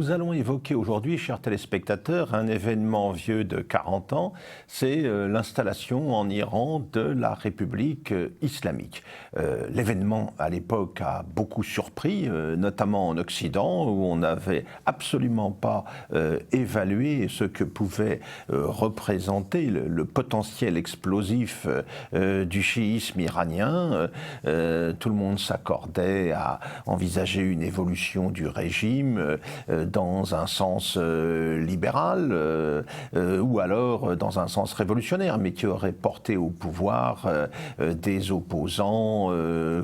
Nous allons évoquer aujourd'hui, chers téléspectateurs, un événement vieux de 40 ans, c'est l'installation en Iran de la République islamique. L'événement, à l'époque, a beaucoup surpris, notamment en Occident, où on n'avait absolument pas évalué ce que pouvait représenter le potentiel explosif du chiisme iranien. Tout le monde s'accordait à envisager une évolution du régime dans un sens libéral ou alors dans un sens révolutionnaire, mais qui aurait porté au pouvoir des opposants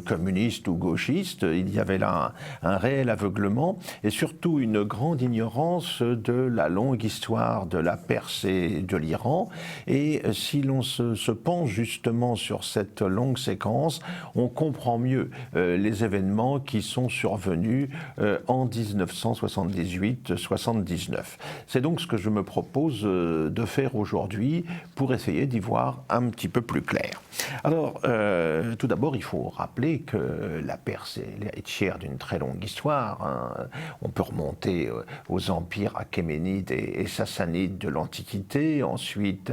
communistes ou gauchistes. Il y avait là un réel aveuglement et surtout une grande ignorance de la longue histoire de la Perse et de l'Iran. Et si l'on se penche justement sur cette longue séquence, on comprend mieux les événements qui sont survenus en 1978-79. C'est donc ce que je me propose de faire aujourd'hui pour essayer d'y voir un petit peu plus clair. Alors, tout d'abord, il faut rappeler que la Perse est l'héritière d'une très longue histoire. Hein. On peut remonter aux empires achéménides et sassanides de l'Antiquité. Ensuite,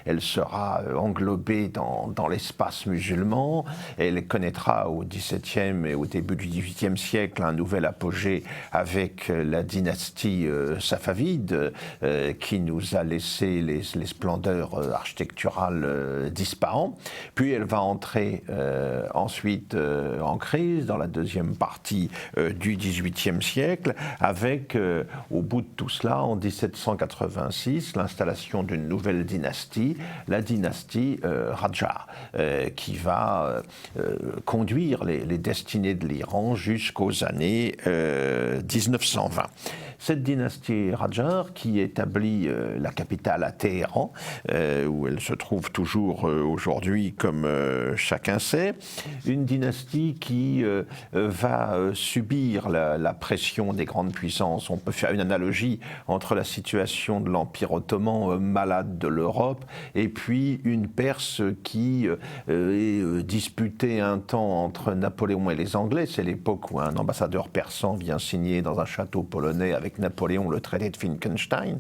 elle sera englobée dans l'espace musulman. Elle connaîtra au XVIIe et au début du XVIIIe siècle un nouvel apogée avec la dynastie safavide qui nous a laissé les splendeurs architecturales d'Ispahan. Puis elle va entrer ensuite en crise dans la deuxième partie du XVIIIe siècle avec, au bout de tout cela, en 1786, l'installation d'une nouvelle dynastie, la dynastie Raja, qui va conduire les destinées de l'Iran jusqu'aux années 1920. Cette dynastie Raja, qui établit la capitale à Téhéran, où elle se trouve toujours aujourd'hui, comme chacun sait, une dynastie qui va subir la pression des grandes puissances. On peut faire une analogie entre la situation de l'Empire ottoman malade de l'Europe et puis une Perse qui est disputée un temps entre Napoléon et les Anglais. C'est l'époque où un ambassadeur persan vient signer dans un château polonais avec Napoléon le traité de Finkenstein,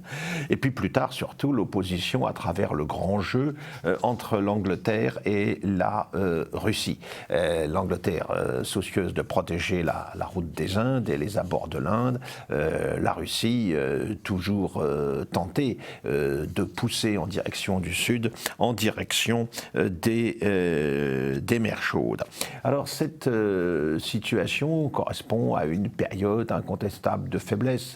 et puis plus tard surtout l'opposition à travers le grand jeu entre l'Angleterre et la Russie. L'Angleterre soucieuse de protéger la route des Indes et les abords de l'Inde, la Russie toujours tentée de pousser en direction du sud, en direction des mers chaudes. Alors cette situation correspond à une période incontestable de faiblesse.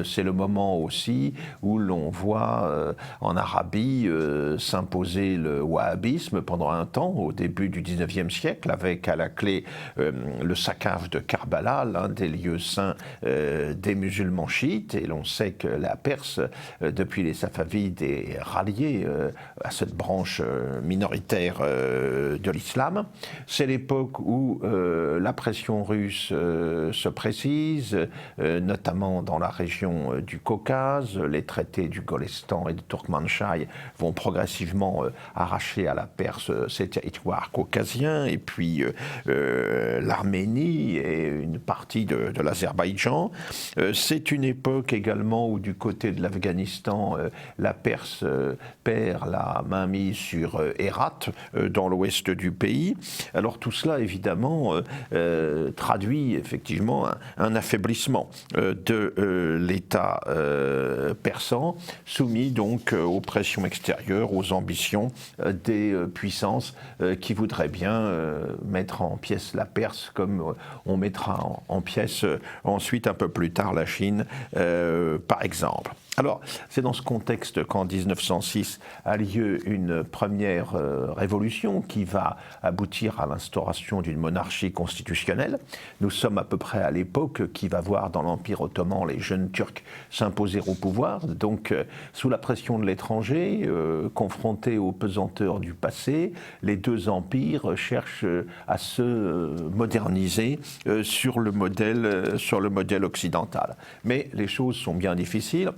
C'est le moment aussi où l'on voit en Arabie s'imposer le wahhabisme pendant un temps, au début du XIXe siècle, avec à la clé le Sakaf de Karbala, l'un des lieux saints des musulmans chiites. Et l'on sait que la Perse, depuis les Safavides, est ralliée à cette branche minoritaire de l'islam. C'est l'époque où la pression russe se précise, notamment dans la région du Caucase. Les traités du Golestan et du Turkmenchai vont progressivement arracher à la Perse ces territoires caucasiens, et puis l'Arménie et une partie de l'Azerbaïdjan. C'est une époque également où du côté de l'Afghanistan, la Perse perd la mainmise sur Hérat, dans l'ouest du pays. Alors tout cela, évidemment, traduit effectivement un affaiblissement de l'État persan, soumis donc aux pressions extérieures, aux ambitions des puissances qui voudraient bien mettre en pièces la Perse, comme on mettra en pièces ensuite un peu plus tard la Chine, par exemple. Alors, c'est dans ce contexte qu'en 1906 a lieu une première révolution qui va aboutir à l'instauration d'une monarchie constitutionnelle. Nous sommes à peu près à l'époque qui va voir dans l'Empire ottoman les jeunes Turcs s'imposer au pouvoir, donc sous la pression de l'étranger, confrontés aux pesanteurs du passé, les deux empires cherchent à se moderniser sur le modèle occidental. Mais les choses sont bien difficiles.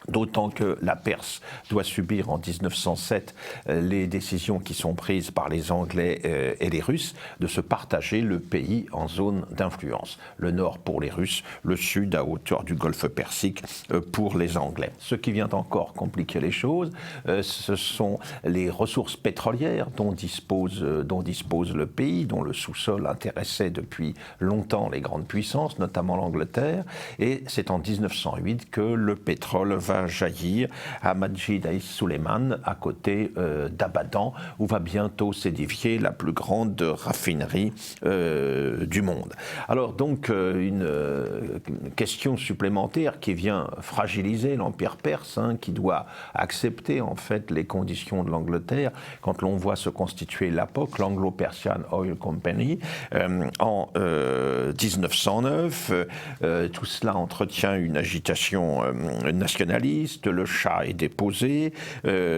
D'autant que la Perse doit subir en 1907 les décisions qui sont prises par les Anglais et les Russes de se partager le pays en zones d'influence. Le nord pour les Russes, le sud à hauteur du golfe Persique pour les Anglais. Ce qui vient encore compliquer les choses, ce sont les ressources pétrolières dont dispose le pays, dont le sous-sol intéressait depuis longtemps les grandes puissances, notamment l'Angleterre. Et c'est en 1908 que le pétrole va jaillir à Majid Suleiman, à côté d'Abadan, où va bientôt s'édifier la plus grande raffinerie du monde. Alors donc une question supplémentaire qui vient fragiliser l'Empire perse, qui doit accepter en fait les conditions de l'Angleterre, quand l'on voit se constituer l'APOC, l'Anglo-Persian Oil Company, en 1909. Tout cela entretient une agitation nationaliste, le Shah est déposé,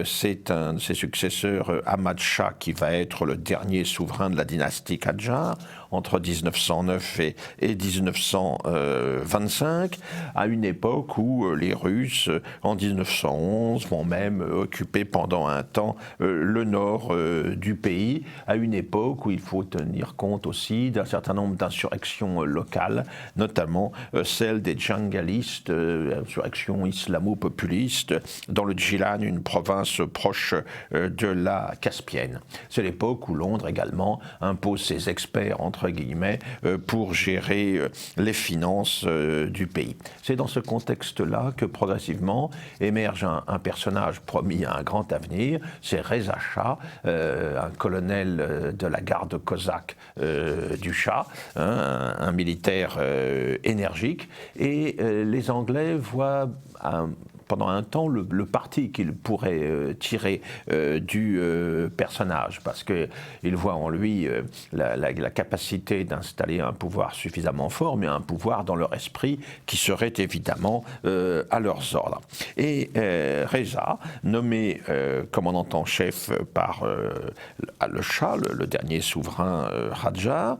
c'est un de ses successeurs, Ahmad Shah, qui va être le dernier souverain de la dynastie Qadjar, entre 1909 et 1925, à une époque où les Russes, en 1911, vont même occuper pendant un temps le nord du pays, à une époque où il faut tenir compte aussi d'un certain nombre d'insurrections locales, notamment celle des djangalistes, insurrections islamo-populistes, dans le Djilan, une province proche de la Caspienne. C'est l'époque où Londres également impose ses experts, entre guillemets, pour gérer les finances du pays. C'est dans ce contexte-là que progressivement émerge un personnage promis à un grand avenir, c'est Reza Shah, un colonel de la garde cosaque du Shah, un militaire énergique, et les Anglais voient pendant un temps le parti qu'il pourrait tirer du personnage, parce qu'il voit en lui la capacité d'installer un pouvoir suffisamment fort, mais un pouvoir dans leur esprit qui serait évidemment à leurs ordres. Et Reza, nommé commandant en chef par le Shah, le dernier souverain Qadjar,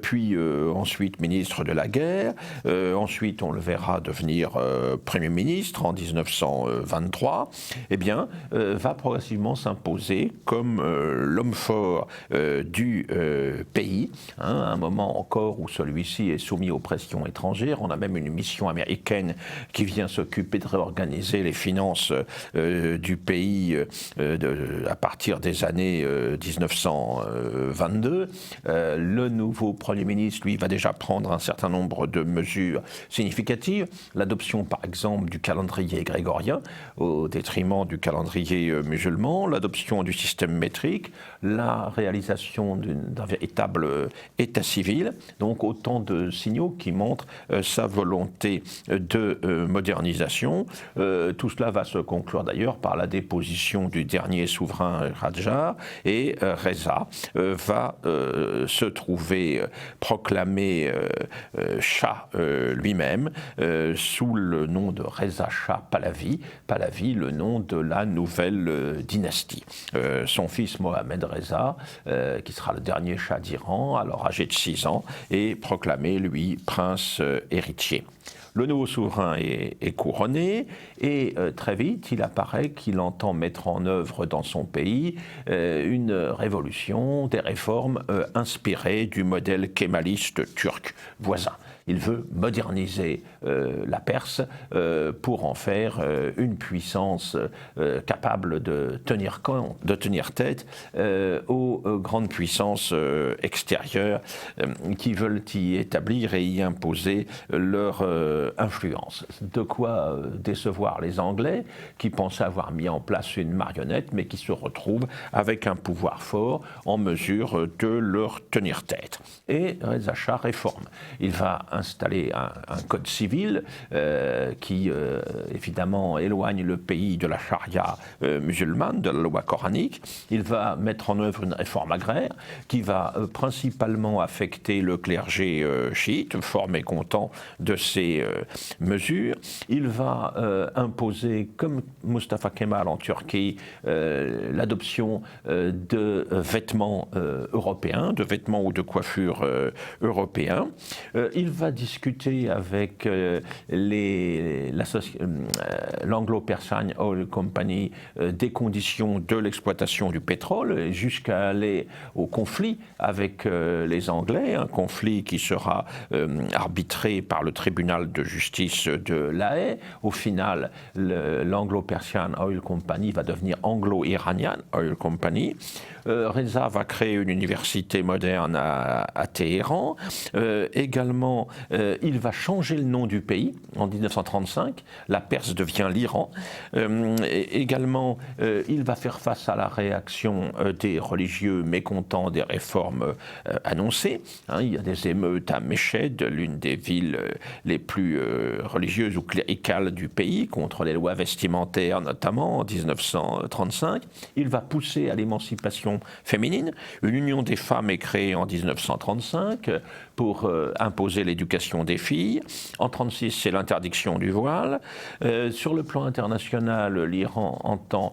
puis ensuite ministre de la guerre, ensuite on le verra devenir Premier ministre en 1923, eh bien, va progressivement s'imposer comme l'homme fort du pays, à un moment encore où celui-ci est soumis aux pressions étrangères. On a même une mission américaine qui vient s'occuper de réorganiser les finances du pays à partir des années 1922. Le nouveau Premier ministre, lui, va déjà prendre un certain nombre de mesures significatives. L'adoption, par exemple, du calendrier grégorien au détriment du calendrier musulman, l'adoption du système métrique, la réalisation d'un véritable état civil, donc autant de signaux qui montrent sa volonté de modernisation. Tout cela va se conclure d'ailleurs par la déposition du dernier souverain Qadjar, et Reza va se trouver proclamé Shah lui-même sous le nom de Reza Shah Pahlavi, le nom de la nouvelle dynastie. Son fils Mohamed Reza, qui sera le dernier Shah d'Iran, alors âgé de 6 ans, est proclamé, lui, prince héritier. Le nouveau souverain est couronné et très vite, il apparaît qu'il entend mettre en œuvre dans son pays une révolution, des réformes inspirées du modèle kémaliste turc voisin. Il veut moderniser la Perse pour en faire une puissance capable de tenir tête aux grandes puissances extérieures qui veulent y établir et y imposer leur influence. De quoi décevoir les Anglais qui pensaient avoir mis en place une marionnette, mais qui se retrouvent avec un pouvoir fort en mesure de leur tenir tête. Et Reza Shah réforme. Il va installer un code civil qui évidemment éloigne le pays de la charia musulmane, de la loi coranique. Il va mettre en œuvre une réforme agraire qui va principalement affecter le clergé chiite, fort mécontent de ces mesures. Il va imposer, comme Mustafa Kemal en Turquie, l'adoption de vêtements européens, de vêtements ou de coiffures européens. Il va va discuter avec l'Anglo-Persian Oil Company des conditions de l'exploitation du pétrole, jusqu'à aller au conflit avec les Anglais, un conflit qui sera arbitré par le tribunal de justice de La Haye. Au final, l'Anglo-Persian Oil Company va devenir Anglo-Iranian Oil Company. Reza va créer une université moderne à Téhéran. Également, il va changer le nom du pays en 1935. La Perse devient l'Iran. Également, il va faire face à la réaction des religieux mécontents des réformes annoncées. Il y a des émeutes à Meshed, l'une des villes les plus religieuses ou cléricales du pays, contre les lois vestimentaires notamment en 1935. Il va pousser à l'émancipation féminine. Une union des femmes est créée en 1935 pour imposer l'éducation des filles. En 1936, c'est l'interdiction du voile. Sur le plan international, l'Iran entend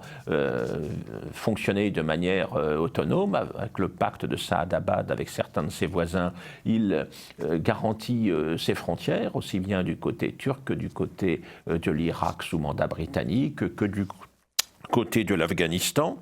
fonctionner de manière autonome. Avec le pacte de Saadabad avec certains de ses voisins, il garantit ses frontières, aussi bien du côté turc que du côté de l'Irak sous mandat britannique, que du côté de l'Afghanistan.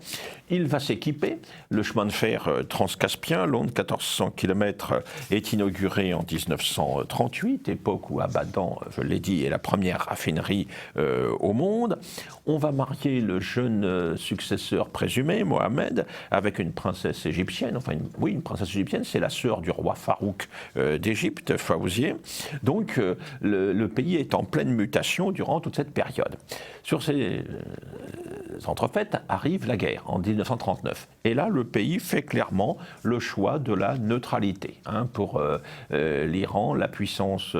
Il va s'équiper. Le chemin de fer transcaspien, long de 1400 km, est inauguré en 1938, époque où Abadan, je l'ai dit, est la première raffinerie au monde. On va marier le jeune successeur présumé, Mohamed, avec une princesse égyptienne. Enfin, une princesse égyptienne, c'est la sœur du roi Farouk d'Égypte, Fawzieh. Donc, le pays est en pleine mutation durant toute cette période. Sur ces entrefaites arrive la guerre en 1939. Et là, le pays fait clairement le choix de la neutralité. Pour l'Iran, la puissance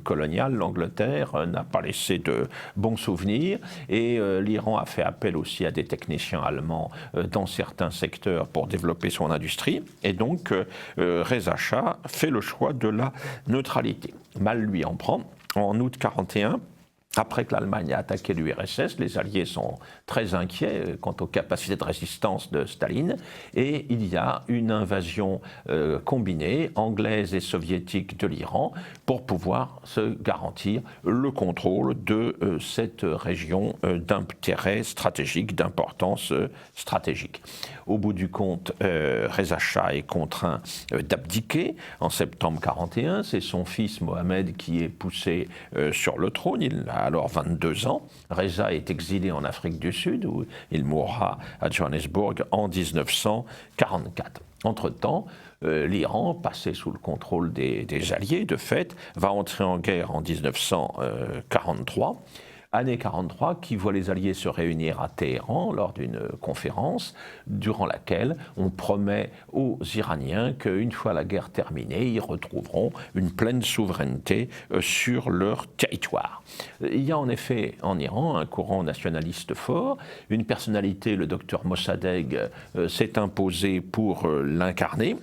coloniale, l'Angleterre, n'a pas laissé de bons souvenirs. Et l'Iran a fait appel aussi à des techniciens allemands dans certains secteurs pour développer son industrie. Et donc, Reza Shah fait le choix de la neutralité. Mal lui en prend. En août 1941, après que l'Allemagne a attaqué l'URSS, les Alliés sont très inquiets quant aux capacités de résistance de Staline, et il y a une invasion combinée, anglaise et soviétique, de l'Iran, pour pouvoir se garantir le contrôle de cette région d'intérêt stratégique, d'importance stratégique. Au bout du compte, Reza Shah est contraint d'abdiquer en septembre 1941. C'est son fils Mohamed qui est poussé sur le trône. Il a alors 22 ans. Reza est exilé en Afrique du Sud, où il mourra à Johannesburg en 1944. Entre-temps, l'Iran, passé sous le contrôle des Alliés, de fait, va entrer en guerre en 1943. Année 1943, qui voit les Alliés se réunir à Téhéran lors d'une conférence durant laquelle on promet aux Iraniens qu'une fois la guerre terminée, ils retrouveront une pleine souveraineté sur leur territoire. Il y a en effet en Iran un courant nationaliste fort. Une personnalité, le docteur Mossadegh, s'est imposé pour l'incarner.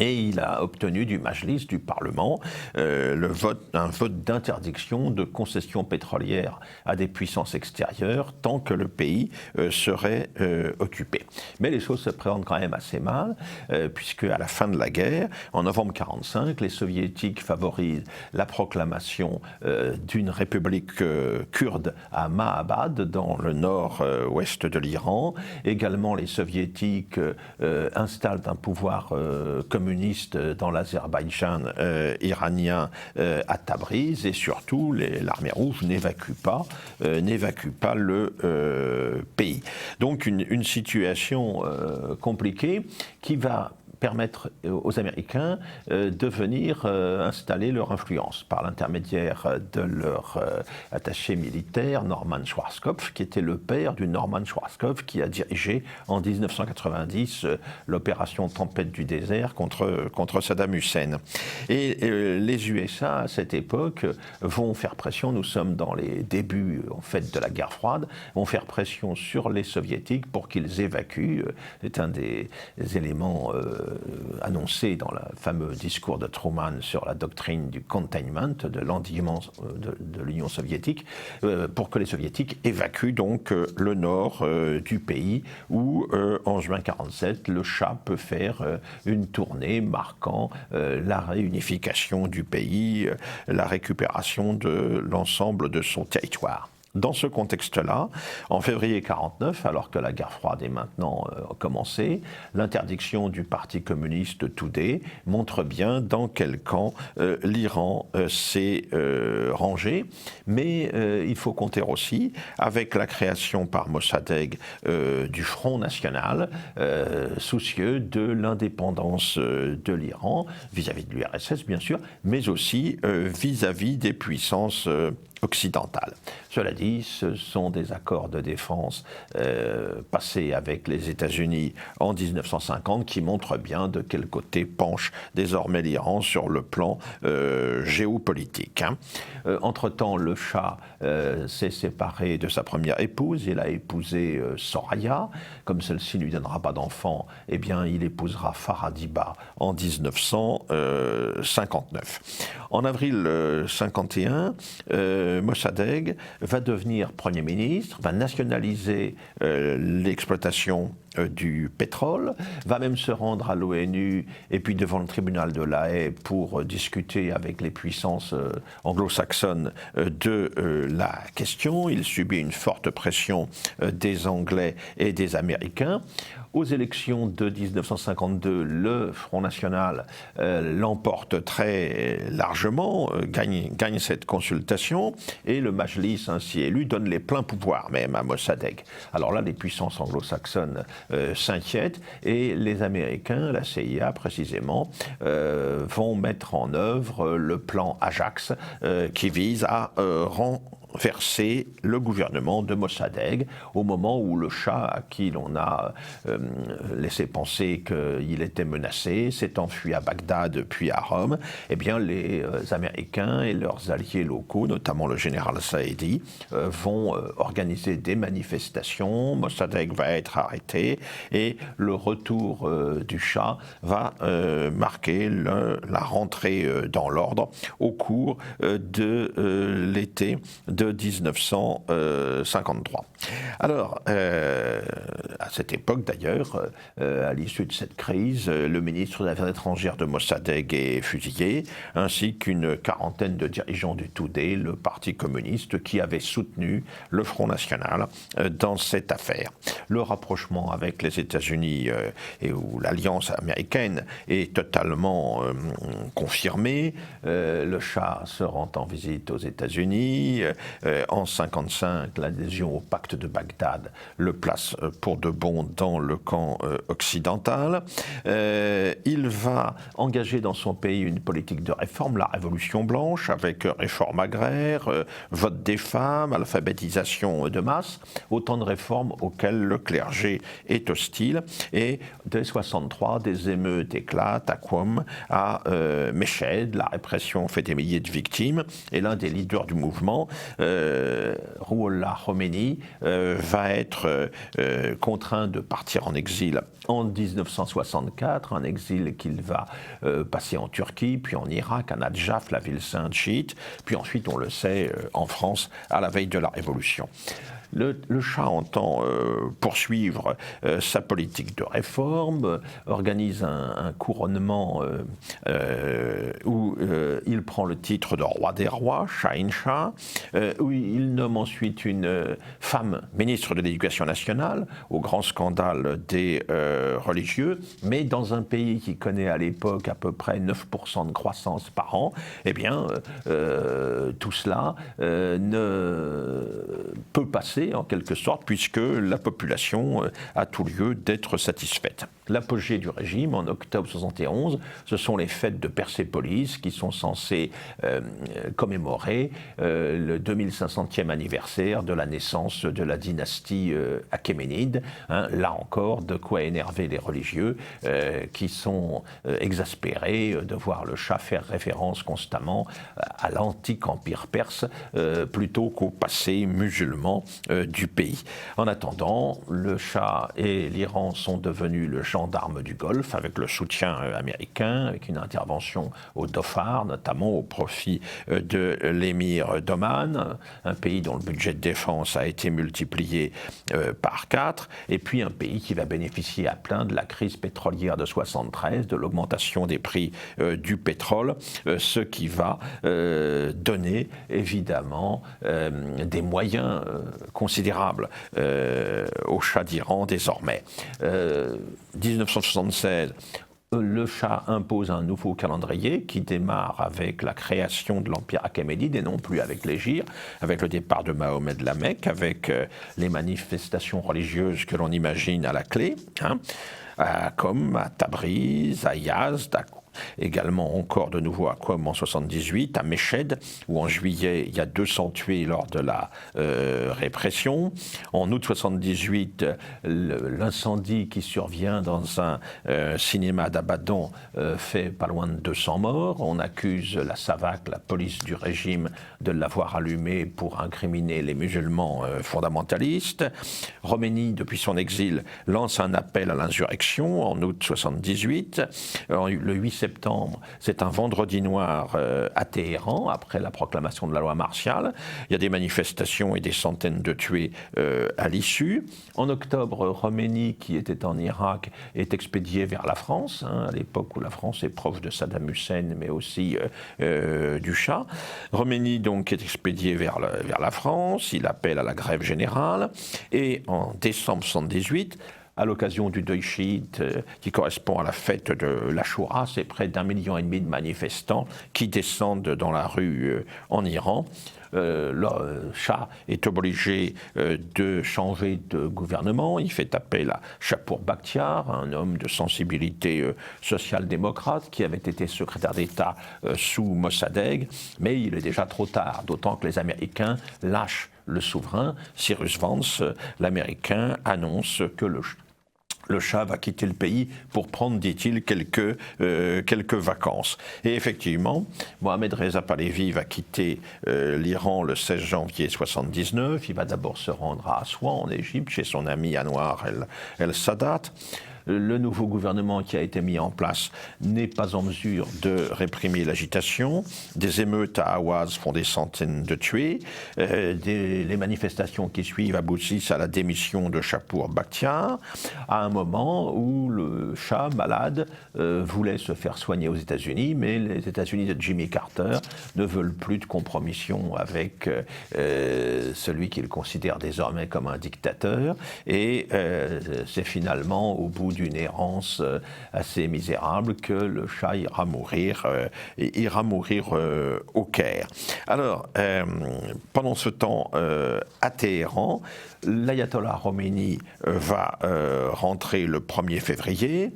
Et il a obtenu du Majlis, du Parlement, un vote d'interdiction de concessions pétrolières à des puissances extérieures tant que le pays serait occupé. Mais les choses se présentent quand même assez mal, puisque à la fin de la guerre, en novembre 1945, les Soviétiques favorisent la proclamation d'une république kurde à Mahabad, dans le nord-ouest de l'Iran. Également, les Soviétiques installent un pouvoir communiste dans l'Azerbaïdjan iranien à Tabriz, et surtout l'armée rouge n'évacue pas le pays. Donc une situation compliquée qui va permettre aux Américains de venir installer leur influence par l'intermédiaire de leur attaché militaire, Norman Schwarzkopf, qui était le père du Norman Schwarzkopf qui a dirigé en 1990 l'opération Tempête du désert contre Saddam Hussein. Et les USA, à cette époque, vont faire pression, nous sommes dans les débuts en fait de la guerre froide, vont faire pression sur les Soviétiques pour qu'ils évacuent. C'est un des éléments annoncé dans le fameux discours de Truman sur la doctrine du containment, de l'endiguement de l'Union soviétique, pour que les soviétiques évacuent donc le nord du pays où, en juin 1947, le Shah peut faire une tournée marquant la réunification du pays, la récupération de l'ensemble de son territoire. Dans ce contexte-là, en février 1949, alors que la guerre froide est maintenant commencée, l'interdiction du Parti communiste Tudeh montre bien dans quel camp l'Iran s'est rangé. Mais il faut compter aussi avec la création par Mossadegh du Front National, soucieux de l'indépendance de l'Iran, vis-à-vis de l'URSS bien sûr, mais aussi vis-à-vis des puissances occidentale. Cela dit, ce sont des accords de défense passés avec les États-Unis en 1950 qui montrent bien de quel côté penche désormais l'Iran sur le plan géopolitique. Entre-temps, le Shah s'est séparé de sa première épouse. Il a épousé Soraya. Comme celle-ci ne lui donnera pas d'enfant, eh bien, il épousera Faradiba en 1959. En avril 1951, Mossadegh va devenir Premier ministre, va nationaliser l'exploitation du pétrole, va même se rendre à l'ONU et puis devant le tribunal de La Haye pour discuter avec les puissances anglo-saxonnes de la question. Il subit une forte pression des Anglais et des Américains. Aux élections de 1952, le Front National l'emporte très largement, gagne cette consultation, et le Majlis ainsi élu donne les pleins pouvoirs même à Mossadegh. Alors là, les puissances anglo-saxonnes s'inquiètent, et les Américains, la CIA précisément, vont mettre en œuvre le plan Ajax qui vise à renverser le gouvernement de Mossadegh au moment où le Shah, à qui l'on a laissé penser qu'il était menacé, s'est enfui à Bagdad puis à Rome. Eh bien, les Américains et leurs alliés locaux, notamment le général Saedi, vont organiser des manifestations. Mossadegh va être arrêté et le retour du Shah va marquer la rentrée dans l'ordre au cours de l'été de 1953. Alors, à cette époque d'ailleurs, à l'issue de cette crise, le ministre des Affaires étrangères de Mossadegh est fusillé, ainsi qu'une quarantaine de dirigeants du Tudeh, le Parti communiste, qui avait soutenu le Front National dans cette affaire. Le rapprochement avec les États-Unis et où l'alliance américaine est totalement confirmée. Le Shah se rend en visite aux États-Unis. En 1955, l'adhésion au pacte de Bagdad le place pour de bon dans le camp occidental. Il va engager dans son pays une politique de réforme, la Révolution blanche, avec réforme agraire, vote des femmes, alphabétisation de masse, autant de réformes auxquelles le clergé est hostile. Et dès 1963, des émeutes éclatent à Qom, à Meshed. La répression fait des milliers de victimes, et l'un des leaders du mouvement, Rouhollah Khomeini, va être contraint de partir en exil en 1964, un exil qu'il va passer en Turquie, puis en Irak, à Nadjaf, la ville sainte chiite, puis ensuite, on le sait, en France, à la veille de la Révolution. Le Shah entend poursuivre sa politique de réforme, organise un couronnement où il prend le titre de roi des rois, Shahin Shah, où il nomme ensuite une femme ministre de l'Éducation nationale, au grand scandale des religieux, mais dans un pays qui connaît à l'époque à peu près 9% de croissance par an, eh bien, tout cela ne peut passer en quelque sorte, puisque la population a tout lieu d'être satisfaite. L'apogée du régime, en octobre 1971, ce sont les fêtes de Persépolis qui sont censées commémorer le 2500e anniversaire de la naissance de la dynastie achéménide. Là encore, de quoi énerver les religieux qui sont exaspérés de voir le Shah faire référence constamment à l'antique empire perse plutôt qu'au passé musulman du pays. En attendant, le Shah et l'Iran sont devenus le gendarmes du Golfe, avec le soutien américain, avec une intervention au Dhofar, notamment au profit de l'émir d'Oman, un pays dont le budget de défense a été multiplié par 4, et puis un pays qui va bénéficier à plein de la crise pétrolière de 73, de l'augmentation des prix du pétrole, ce qui va donner évidemment des moyens considérables au Shah d'Iran désormais. 1976, le Shah impose un nouveau calendrier qui démarre avec la création de l'Empire achéménide et non plus avec l'hégire, avec le départ de Mahomet de la Mecque, avec les manifestations religieuses que l'on imagine à la clé, comme à Tabriz, à Yazd, également encore de nouveau à Qom en 78, à Meshed, où en juillet il y a 200 tués lors de la répression. En août 78, l'incendie qui survient dans un cinéma d'Abadan fait pas loin de 200 morts. On accuse la SAVAK, la police du régime, de l'avoir allumé pour incriminer les musulmans fondamentalistes. Khomeini, depuis son exil, lance un appel à l'insurrection en août 78. Le 8 septembre, c'est un vendredi noir à Téhéran, après la proclamation de la loi martiale. Il y a des manifestations et des centaines de tués à l'issue. En octobre, Khomeini, qui était en Irak, est expédié vers la France, à l'époque où la France est proche de Saddam Hussein, mais aussi du Shah. Khomeini, donc, est expédié vers la France. Il appelle à la grève générale. Et en décembre 78, à l'occasion du deuil chiite qui correspond à la fête de l'Ashura, c'est près d'1,5 million de manifestants qui descendent dans la rue en Iran. Le Shah est obligé de changer de gouvernement. Il fait appel à Shapour Bakhtiar, un homme de sensibilité social-démocrate qui avait été secrétaire d'État sous Mossadegh, mais il est déjà trop tard, d'autant que les Américains lâchent le souverain. Cyrus Vance, l'Américain, annonce que le Shah va quitter le pays pour prendre, dit-il, quelques vacances. Et effectivement, Mohammad Reza Pahlavi va quitter l'Iran le 16 janvier 1979. Il va d'abord se rendre à Assouan, en Égypte, chez son ami Anwar el-Sadat. Le nouveau gouvernement qui a été mis en place n'est pas en mesure de réprimer l'agitation. Des émeutes à Ahwaz font des centaines de tués. Les manifestations qui suivent aboutissent à la démission de Shapour Bakhtiar, à un moment où le Shah, malade, voulait se faire soigner aux États-Unis, mais les États-Unis de Jimmy Carter ne veulent plus de compromission avec celui qu'ils considèrent désormais comme un dictateur. Et c'est finalement au bout d'une errance assez misérable que le Shah ira mourir au Caire. Alors, pendant ce temps, à Téhéran, l'ayatollah Khomeini va rentrer le 1er février.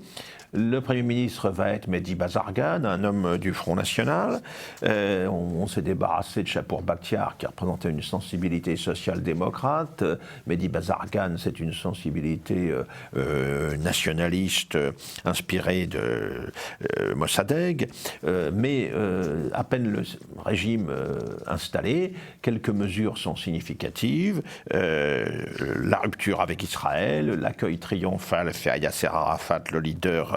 Le Premier ministre va être Mehdi Bazargan, un homme du Front National. On s'est débarrassé de Shapour Bakhtiar, qui représentait une sensibilité social-démocrate. Mehdi Bazargan, c'est une sensibilité nationaliste inspirée de Mossadegh. Mais à peine le régime installé, quelques mesures sont significatives. La rupture avec Israël, l'accueil triomphal fait à Yasser Arafat, le leader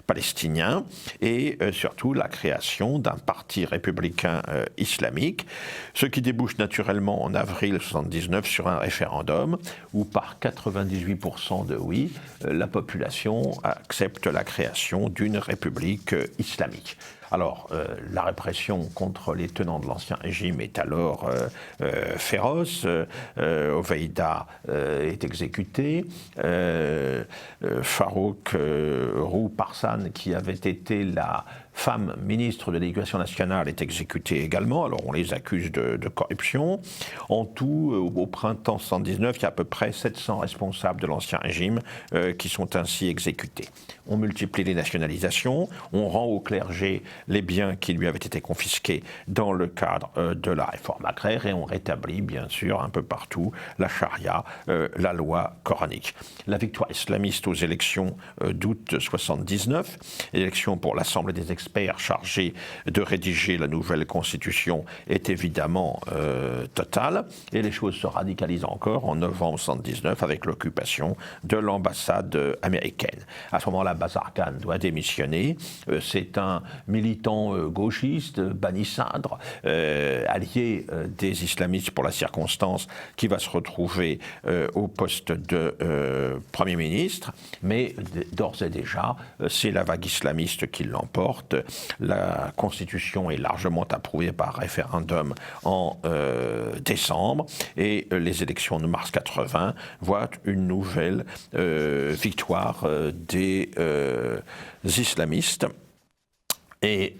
palestinien, et surtout la création d'un parti républicain islamique, ce qui débouche naturellement en avril 1979 sur un référendum où par 98% de oui, la population accepte la création d'une république islamique. Alors, la répression contre les tenants de l'Ancien Régime est alors féroce. Oveida est exécuté. Farouk Roux Parsan, qui avait été la femme ministre de l'Éducation nationale, est exécutée également. Alors on les accuse de corruption. En tout, au printemps 1979, il y a à peu près 700 responsables de l'Ancien Régime qui sont ainsi exécutés. On multiplie les nationalisations, on rend au clergé les biens qui lui avaient été confisqués dans le cadre de la réforme agraire et on rétablit bien sûr un peu partout la charia, la loi coranique. La victoire islamiste aux élections d'août 1979, élections pour l'Assemblée des experts l'expert chargé de rédiger la nouvelle constitution est évidemment total. Et les choses se radicalisent encore en novembre 1979 avec l'occupation de l'ambassade américaine. À ce moment-là, Bazargan doit démissionner. C'est un militant gauchiste, bannissandre, allié des islamistes pour la circonstance, qui va se retrouver au poste de Premier ministre. Mais d'ores et déjà, c'est la vague islamiste qui l'emporte. La constitution est largement approuvée par référendum en décembre et les élections de mars 80 voient une nouvelle victoire des islamistes. Et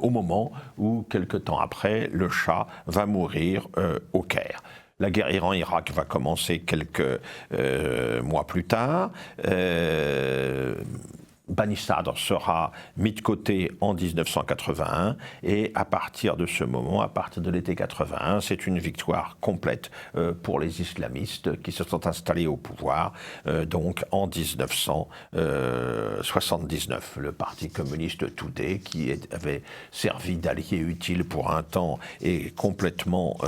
au moment où, quelque temps après, le Shah va mourir au Caire. La guerre Iran-Irak va commencer quelques mois plus tard. Bani Sadr sera mis de côté en 1981 et à partir de ce moment, à partir de l'été 81, c'est une victoire complète pour les islamistes qui se sont installés au pouvoir donc en 1979. Le Parti communiste Toudé, qui avait servi d'allié utile pour un temps, est complètement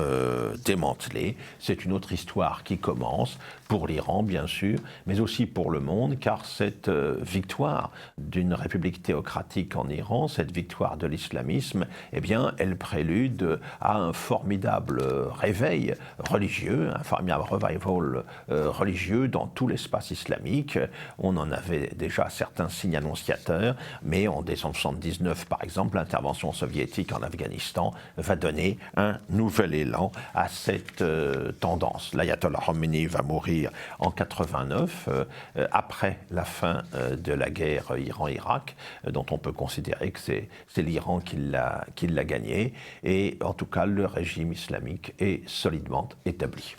démantelé. C'est une autre histoire qui commence pour l'Iran, bien sûr, mais aussi pour le monde, car cette victoire d'une république théocratique en Iran, cette victoire de l'islamisme, eh bien, elle prélude à un formidable réveil religieux, un formidable revival religieux dans tout l'espace islamique. On en avait déjà certains signes annonciateurs, mais en décembre 1979, par exemple, l'intervention soviétique en Afghanistan va donner un nouvel élan à cette tendance. L'ayatollah Khomeini va mourir en 89, après la fin de la guerre Iran-Irak, dont on peut considérer que c'est l'Iran qui l'a gagné. Et en tout cas, le régime islamique est solidement établi.